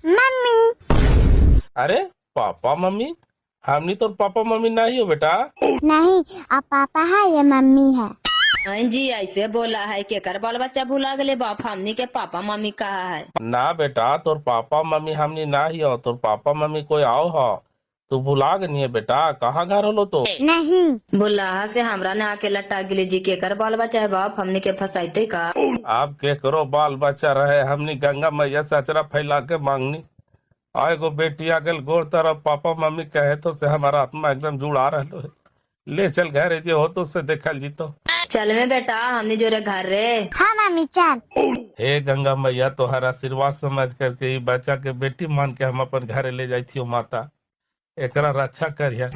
Mummy. अरे papa mummy, हमनी तो पापा मम्मी नहीं हो बेटा। नहीं, अब पापा है ये मम्मी है। हाँ जी, ऐसे बोला है के कर बाल बच्चा भुला गले बाप, हमनी के पापा मम्मी कहा है। ना बेटा, तोर पापा मम्मी हमनी नहीं हो, तोर पापा मम्मी कोई आओ हो। तू भुला गनी है बेटा, कहाँ घर होलो तो? नहीं। बुल्लाहा से हमरा ने आके लट्टा गिले जी के कर बाल बच्चा है बाप, हमनी के फसाइते का। आप के करो बाल बच्चा रहे, हमनी गंगा मैया से अचरा फैला के मांगनी। आए गो बेटी आ गल गोर तरफ पापा मम्मी कहे तो से हमारा आत्मा एकदम जुड़ा रहा है। ले चल घर जे हो तो उससे देखल जी तो। चल में बेटा, हमनी जोरे घर रे। हाँ मम्मी चल। हे गंगा मैया, तोहर आशीर्वाद समझ करके ई बच्चा के बेटी मान के हम अपन घर ले जाई थी माता, एकरा रक्षा करिया।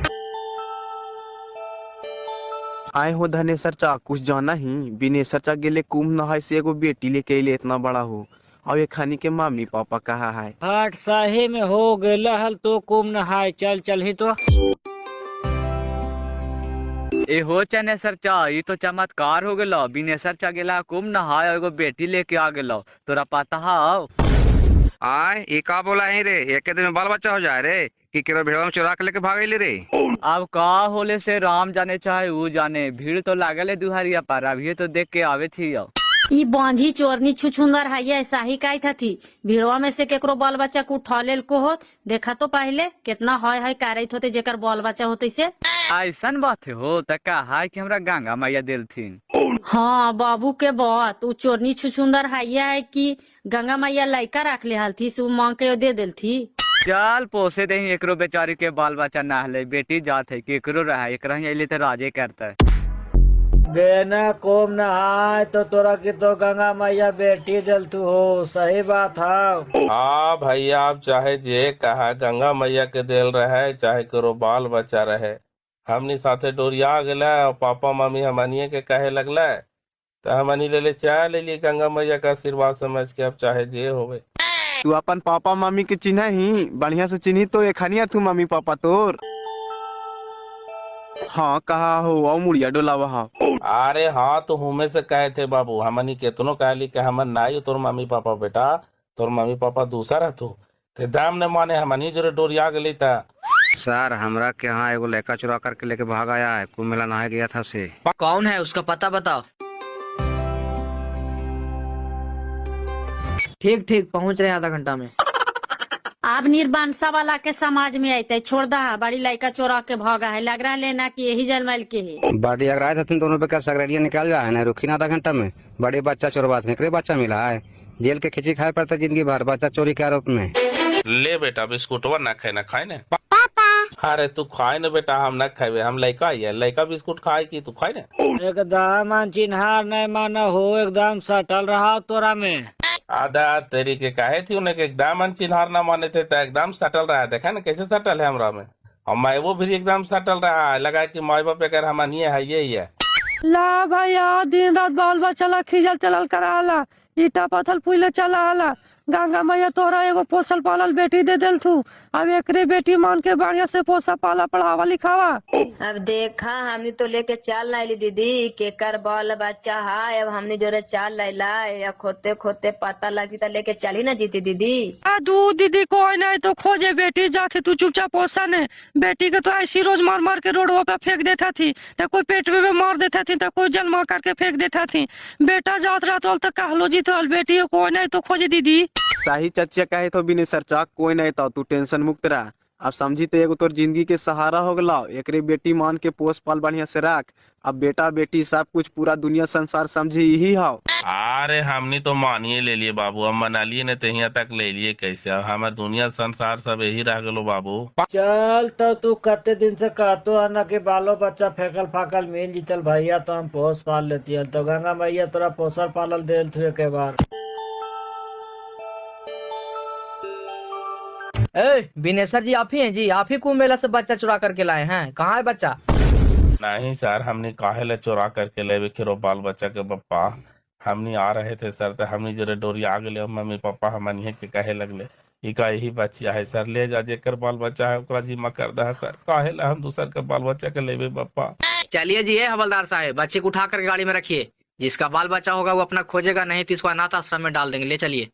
आए हो धनेसर चा, कुछ जाना ही बिनेसर चा गेले कुंभ नहाय से एगो बेटी लेके अइले इतना बड़ा हो, और ये खानी के मम्मी पापा कहा है। हट सही में हो गए हल तो कुम नहाय, चल चल ही तो। ए हो चनेसर चा, ये तो चमत्कार हो गेलो। बिनेसर चा गेला कुंभ नहाय, एगो बेटी लेके आ गेलो, तोरा पता हाउ? आय ये का बोला है रे, एक दिन में बाल बच्चा हो जाए रे कि केरो भेड़वा में चुरा के लेके भागेली रे। अब का होले से राम जाने चाहे वो जाने, भीड़ तो लागल है दुहरिया पर, अभी तो देख के आवे थी। ई बांझी चोरनी छुछुंदर है ऐसा ही काई था थी, भीड़वा में से केकरो बाल बच्चा को उठा लेल को होत, देखा तो पहले कितना है कारत होते जेकर बाल बच्चा होते से। ऐसन बात हो त है कि हमरा गंगा मैया दिल थी। हाँ बाबू के बात, वो चोरनी छुछुंदर है कि गंगा मैया लड़का रख ले हल थी, सु मांग के दे दिल थी। चल पोसे दे एकरो बेचारी के बाल बच्चा नहले, बेटी जात है केकरो रहा, एकरा ही अइले त राजे करता है। बेना कुम नहाय तो तोरा की तो गंगा मैया बेटी दिल तू हो, सही बात है। हाँ भैया, आप चाहे जे कहा गंगा मैया के दिल रहे, चाहे करो बाल बच्चा रहे, हमनी साथे डोरिया गेला और पापा मम्मी हमनिए के कहे लगला तो हमनी ले चाह ले लिए गंगा मैया का आशीर्वाद समझ के, अब चाहे जे होवे। तू अपन पापा मम्मी के चिन्ह ही बढ़िया से चिन्ही तो एखनिया तू मम्मी पापा तोर। हाँ कहा हो और मुड़िया डोला वहाँ। अरे हाँ, तो हमें से कहे थे बाबू, हमनी केतनो कहली के हमन नाई तोर मम्मी पापा बेटा, तोर मम्मी पापा दूसरा तू ते दाम न माने, हमनी जोरे डोरिया गेली था। सर हमरा के यहाँ एगो लड़का चुरा करके लेके भाग आया है, कुंभ मेला नहाए गया था से। कौन है उसका पता बताओ। ठीक ठीक पहुंच रहे आधा घंटा में। अब निर्बांसा वाला के समाज में आते छोड़ दा, बड़ी लड़का चोरा के भागा है, लग रहा है लेना कि यही जलमैल के है। बड़ी अगर आए थे दोनों पे क्या सगरेडिया निकाल जाए ना, रुकी ना आधा घंटा में। बड़े बच्चा चोरवा थे, बच्चा मिला है, जेल के खिची खाए पड़ता जिंदगी भर, बच्चा चोरी के आरोप में। ले बेटा बिस्कुटवा ना खाए, ना खाए ना। अरे तू खाए ना बेटा, हम ना खाए, हम लड़का ही है, लड़का बिस्कुट खाए की तू खाए ना। एकदम चिन्हार नहीं माना हो, एकदम सटल रहा तोरा में। आधा तेरी के कहे थी उन्हें एकदम अनचिन्हार ना माने थे, तो एकदम सटल रहा है, देखा ना कैसे सटल है हमरा में। और मैं वो भी एकदम सटल रहा है, लगा कि माई बाप अगर हम है ये ही है। ला भैया, दिन रात बाल बच्चा खिजल चलल कराला, ईटा पत्थर पुले चला, गंगा मैया तोरा एगो पोसल पालल बेटी दे दिल थू, अब एकरे बेटी मान के बढ़िया से पोसा पाला पढ़ावा लिखावा। अब देखा हमने तो लेके चाल लाइली दीदी के कर बाल बच्चा है, अब हमने जोरे चाल लाइला, अब खोते खोते पता लगी तो लेके चली ना जीती दीदी। दू दीदी कोई नहीं तो खोजे बेटी जाके तू चुपचाप पोसा ने, बेटी के तो ऐसी रोज मार मार के रोडवा पे फेंक देता थी, तो कोई पेट में मार देता थी, तो कोई जल मार करके फेंक देता थी। बेटा जात रात तो कहलो जीत बेटी कोई नहीं तो खोजे दीदी। सही चचिया कहे तो बिनेसर चा, कोई नहीं था, तू टेंशन मुक्त रहा। अब समझी तो एगो तोर जिंदगी के सहारा हो गला, एकरे बेटी मान के पोस पाल बढ़िया से रख। अब बेटा बेटी सब कुछ पूरा दुनिया संसार समझी यही हाउ। अरे हमनी तो मानिए ले लिए बाबू, हम मना लिए न तो यहाँ तक ले लिए कैसे, अब हमार दुनिया संसार सब यही रह गलो बाबू। चल तो तू कते दिन से कहतो है ना कि बालो बच्चा फेंकल फाकल मिल जीतल भैया, तो हम पोस पाल लेती है, तो गंगा मैया तोरा पोसर पालल दिल थू एक बार। ए बिनेसर जी आप ही हैं जी, आप ही कुंभ मेला से बच्चा चुरा करके लाए हैं, कहाँ है बच्चा? नहीं सर, हमने काहे ले चुरा करके ले खिरो बाल बच्चा के पप्पा, हमनी आ रहे थे सर, तो हमनी जरे डोरी आ गए, मम्मी पापा हमनिए के कहे लगले इका यही बच्चा है सर, ले जा जेकर बाल बच्चा है ओकरा जिम्मा कर दे सर, काहे ला हम दूसर के बाल बच्चा के लेबे पप्पा। चलिए जी, हवलदार साहब बच्चे को उठा कर गाड़ी में रखिए, जिसका बाल बच्चा होगा वो अपना खोजेगा, नहीं तो इसको अनाथ आश्रम में डाल देंगे। ले चलिए।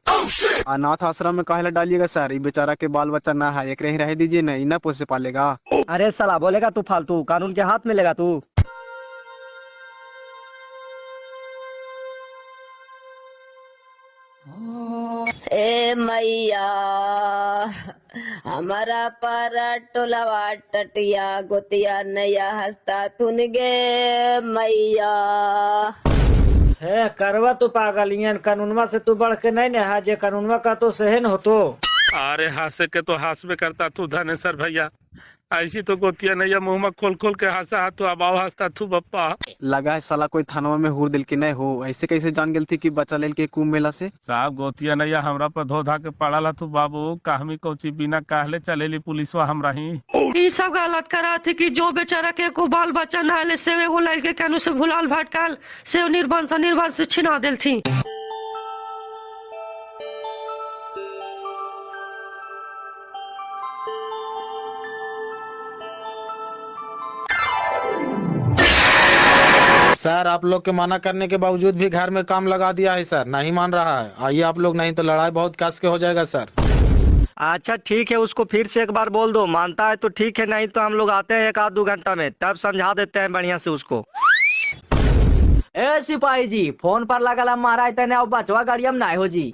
अनाथ आश्रम में काहे ला डालिएगा सर? ये बेचारा के बाल बच्चा ना है, एक ही रह दीजिए ना, इना पोसे पालेगा। अरे साला बोलेगा तू फालतू, कानून के हाथ में लेगा तू। ए मैया हमारा पारा टोलावा टटिया गोतिया नैया हंसता थुन गे मैया। है करवा तू पागलियन, कानूनवा से तू बढ़ के नहीं ना, जे कानूनवा का तो सहन हो तो। अरे हंसे के तो हंसबे करता तू धनेश्वर भैया, ऐसी तो गोतिया नैया मुंह में खोल खोल के हंसा तू, अब आओ हंसता तू बप्पा। लगा है साला कोई थानवा में हुर दिल के नहीं हो, ऐसे कैसे जान गेल थी कि बच्चा लेल के कुंभ मेला से? साहब गोतिया नैया हमरा पर धो धा के पड़ाला तू बाबू, कहमी कोची बिना कहले चलेली पुलिसवा हमरा ही। ई सब गलत करा थी कि जो बेचारा के को बाल बच्चा ना ले से एगो लड़के कानू से भुलाल भटकाल से निर्वंश छिना देल थी। सर आप लोग के मना करने के बावजूद भी घर में काम लगा दिया है सर, नहीं मान रहा है। आइए आप लोग, नहीं तो लड़ाई बहुत कस के हो जाएगा सर। अच्छा ठीक है, उसको फिर से एक बार बोल दो, मानता है तो ठीक है, नहीं तो हम लोग आते हैं 1-2 घंटा में, तब समझा देते हैं बढ़िया से उसको। ए सिपाही जी, फोन पर लगल मारा तने अब बचवा गाड़िया में ना हो जी।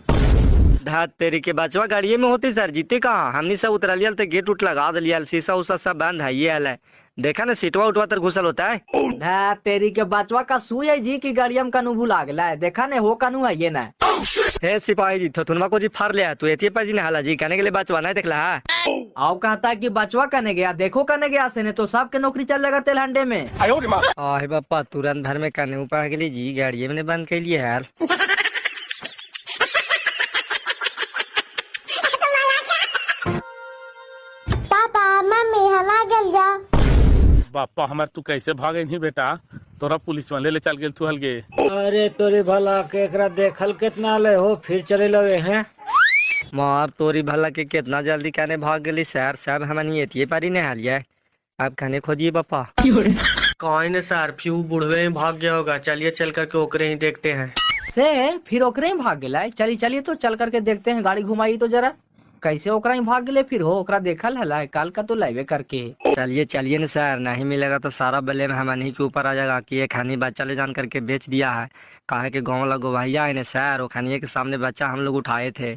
धात तेरी के बचवा गाड़िए में होती सर, जीते कहाँ, हमनी सब उतरलियल तो गेट उट लगा दिलियल, शीशा उसा सब बंद है, ये हाल है। देखा ना सीटवा उठवा तर घुसल होता है। धात तेरी के बचवा का सुई है जी की गाड़िया में कानू भुला गला है, देखा ने हो कानू है ये ना। हे सिपाही जी, थोथुनवा को जी फाड़ लिया तू, एती पर जी नहाला जी कहने के लिए बचवा नहीं देखला है। आओ कहता है कि बचवा कहने गया, देखो कहने गया से ने तो सबके नौकरी चल जाएगा तेलहंडे में। आहे बापा तुरंत भर में कहने ऊपर के लिए जी गाड़िए में बंद कर लिया यार। पापा मम्मी हम आ गल जा। बापा हमार तू कैसे भागे नहीं बेटा, तोरा पुलिस वाले ले चल गेल तू हलगे। अरे तोरी भला के एकरा देखल कितना ले हो, फिर चले लगे हैं। मार तोरी भला के कितना जल्दी कहने भाग गली सर, सब हमनी एतिये पारी ने हालिया। अब कहने खोजिए पापा। कौन है सर, फ्यू बुढ़वे में भाग गया होगा, चलिए चल करके ओकरे ही देखते हैं। से फिर ओकरे में भाग गया, चलिए तो चल करके देखते हैं, गाड़ी घुमाई तो जरा कैसे ओकरा ही भाग गए फिर हो, ओकरा देखल हला काल का तो लाइवे करके। चलिए न सर, नहीं मिलेगा तो सारा बल्ले में हमनी के ऊपर आ जाएगा कि एक खानी बच्चा ले जान करके बेच दिया है। काहे के गाँव वाला गवाहिया है न सर, वो खानिए के सामने बच्चा हम लोग उठाए थे।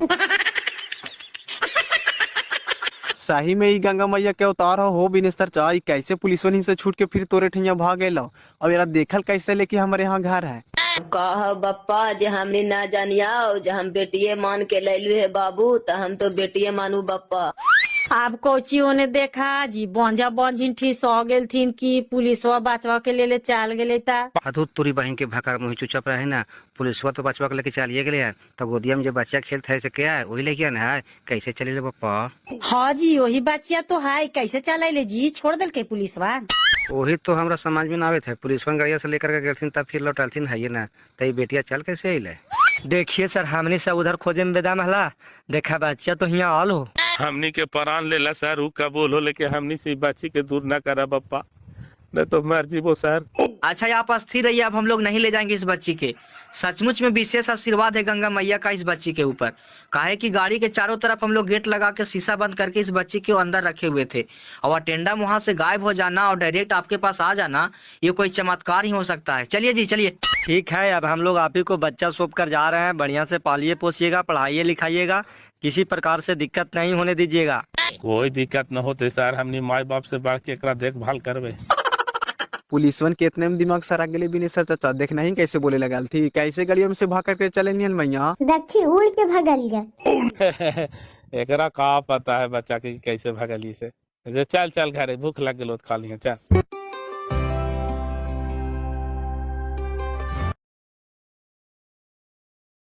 सही में ही गंगा मैया के अवतार हो बिनेश्वर चा, कैसे पुलिसवन से छूट के फिर तोरे ठैया भाग गए लो, अब यार देखल कैसे लेके हमारे यहाँ घर है। कह बप्पा जे हमने ना जानिया जे हम बेटिये मान के लैलू है बाबू, तो हम तो बेटिये मानू बप्पा। अब कोचियों ने देखा जी बंजा बंजिन ठीक सो गेल थीन की पुलिसवा बचवा के ले चल गेले ता। अधू तोरी बहन के भकार मुँह चुपचाप रहे ना, पुलिसवा तो बचवा के लेके चलिए गए है, तो गोदिया में जो बच्चा खेलता है क्या है वही लेके आना है, कैसे चले ले पप्पा? हाँ जी वही बच्चिया तो है, कैसे चले जी, छोड़ दिल के पुलिसवा। वही तो हमरा समझ में ना आवे थे, पुलिसवा गाड़िया से लेकर के गए तब फिर लौटलथिन है ये ना, तो बेटिया चल कैसे अले? देखिए सर, हमने सब उधर खोजे में बेदाम हला, देखा बच्चा तो यहाँ आल हो। हमनी के प्राण लेला सर, ऊ कबूल हो, लेके हमनी से बच्ची के दूर ना करा बप्पा, नहीं तो मर जीवो सर। अच्छा आप स्थिर रहिए, अब हम लोग नहीं ले जाएंगे इस बच्ची के। सचमुच में विशेष आशीर्वाद है गंगा मैया का इस बच्ची के ऊपर। काहे कि गाड़ी के चारों तरफ हम लोग गेट लगा के शीशा बंद करके इस बच्ची के अंदर रखे हुए थे, और अटेंडा वहां से गायब हो जाना और डायरेक्ट आपके पास आ जाना, ये कोई चमत्कार ही हो सकता है। चलिए जी चलिए। ठीक है, अब हम लोग आप ही को बच्चा सौंप कर जा रहे हैं, बढ़िया से पालिए पोसिएगा, पढ़ाइए लिखाइएगा, किसी प्रकार से दिक्कत नहीं होने दीजिएगा। कोई दिक्कत न होते सर, हमनी माई बाप से बढ़ के एकरा देखभाल करवे। पुलिसवन के इतने में दिमाग सरा गेले बिनेश्वर चाचा, देखना ही कैसे बोले लगा थी, कैसे गाड़ियों में से भाग करके चले नियन मैया। देखी उड़ के भगल जा। एकरा का पता है बच्चा के कैसे भगली से। चल चल घरे, भूख लग गेलो खा लिया चल।